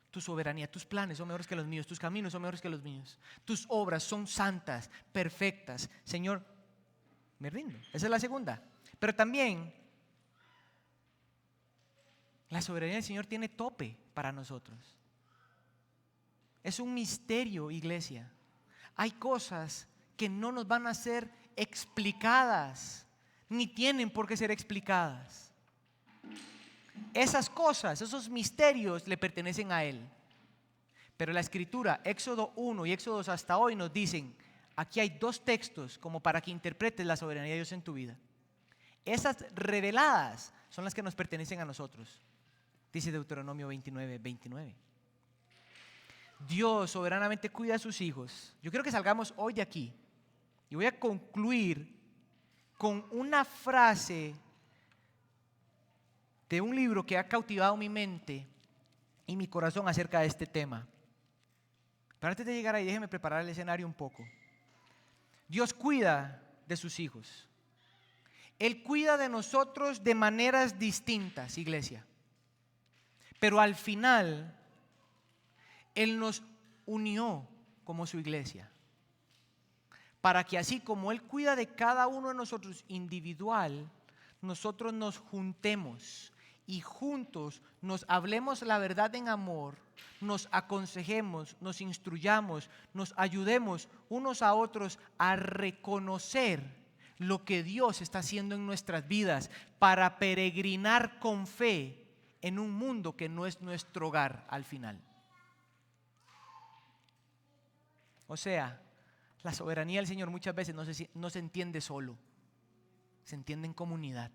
Speaker 1: Tu soberanía, tus planes son mejores que los míos, tus caminos son mejores que los míos. Tus obras son santas, perfectas. Señor, me rindo. Esa es la segunda. Pero también la soberanía del Señor tiene tope para nosotros. Es un misterio, iglesia. Hay cosas que no nos van a ser explicadas, ni tienen por qué ser explicadas. Esas cosas, esos misterios le pertenecen a Él. Pero la Escritura, Éxodo 1 y Éxodo 2 hasta hoy nos dicen, aquí hay dos textos como para que interpretes la soberanía de Dios en tu vida. Esas reveladas son las que nos pertenecen a nosotros. Dice Deuteronomio 29:29. Dios soberanamente cuida a sus hijos. Yo quiero que salgamos hoy de aquí. Y voy a concluir con una frase de un libro que ha cautivado mi mente y mi corazón acerca de este tema. Pero antes de llegar ahí, déjeme preparar el escenario un poco. Dios cuida de sus hijos. Él cuida de nosotros de maneras distintas, iglesia. Pero al final, Él nos unió como su iglesia. Para que así como Él cuida de cada uno de nosotros individual, nosotros nos juntemos y juntos nos hablemos la verdad en amor, nos aconsejemos, nos instruyamos, nos ayudemos unos a otros a reconocer lo que Dios está haciendo en nuestras vidas para peregrinar con fe en un mundo que no es nuestro hogar al final. O sea, la soberanía del Señor muchas veces no se entiende solo, se entiende en comunidad.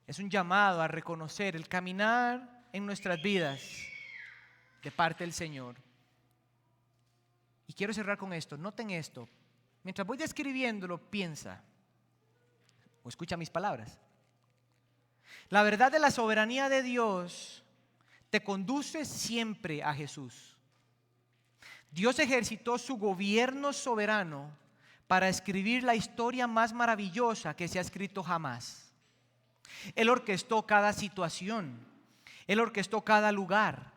Speaker 1: Es un llamado a reconocer el caminar en nuestras vidas de parte del Señor. Y quiero cerrar con esto, noten esto. Mientras voy describiéndolo, piensa o escucha mis palabras. La verdad de la soberanía de Dios te conduce siempre a Jesús. Dios ejercitó su gobierno soberano para escribir la historia más maravillosa que se ha escrito jamás. Él orquestó cada situación, Él orquestó cada lugar,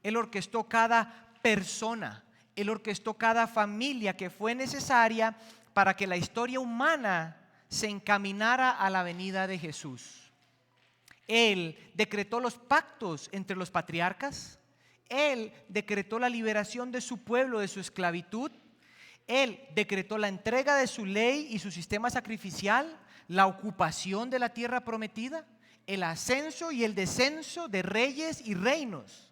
Speaker 1: Él orquestó cada persona, Él orquestó cada familia que fue necesaria para que la historia humana se encaminara a la venida de Jesús. Él decretó los pactos entre los patriarcas. Él decretó la liberación de su pueblo de su esclavitud. Él decretó la entrega de su ley y su sistema sacrificial, la ocupación de la tierra prometida, el ascenso y el descenso de reyes y reinos.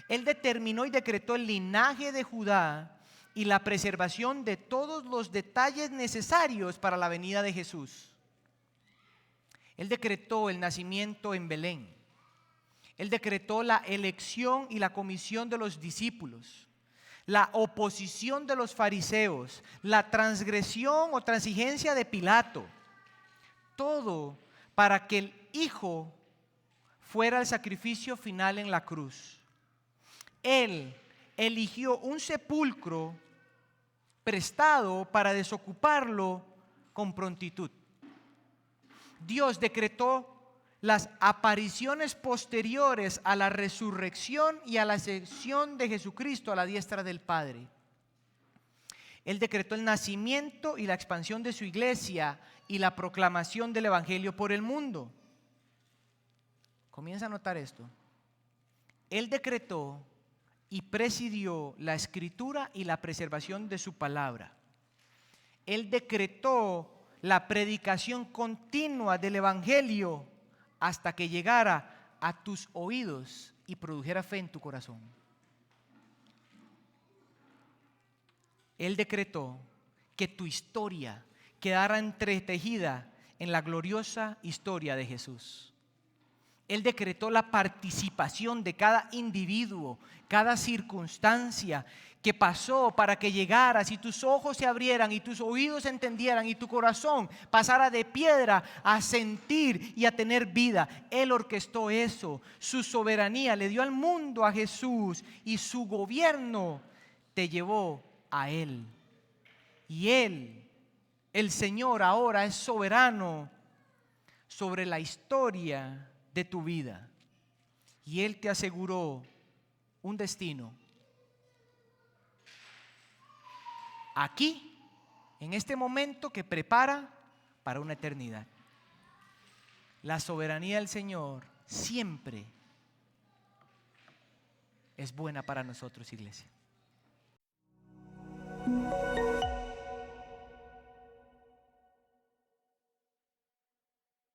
Speaker 1: Él determinó y decretó el linaje de Judá y la preservación de todos los detalles necesarios para la venida de Jesús. Él decretó el nacimiento en Belén. Él decretó la elección y la comisión de los discípulos, la oposición de los fariseos, la transgresión o transigencia de Pilato. Todo para que el Hijo fuera el sacrificio final en la cruz. Él eligió un sepulcro prestado para desocuparlo con prontitud. Dios decretó las apariciones posteriores a la resurrección y a la ascensión de Jesucristo a la diestra del Padre. Él decretó el nacimiento y la expansión de su iglesia y la proclamación del evangelio por el mundo. Comienza a notar esto. Él decretó y presidió la escritura y la preservación de su palabra. Él decretó la predicación continua del evangelio hasta que llegara a tus oídos y produjera fe en tu corazón. Él decretó que tu historia quedara entretejida en la gloriosa historia de Jesús. Él decretó la participación de cada individuo, cada circunstancia que pasó para que llegaras y tus ojos se abrieran y tus oídos se entendieran y tu corazón pasara de piedra a sentir y a tener vida. Él orquestó eso. Su soberanía le dio al mundo a Jesús y su gobierno te llevó a Él. Y Él, el Señor, ahora es soberano sobre la historia de tu vida y Él te aseguró un destino aquí, en este momento que prepara para una eternidad. La soberanía del Señor siempre es buena para nosotros, iglesia.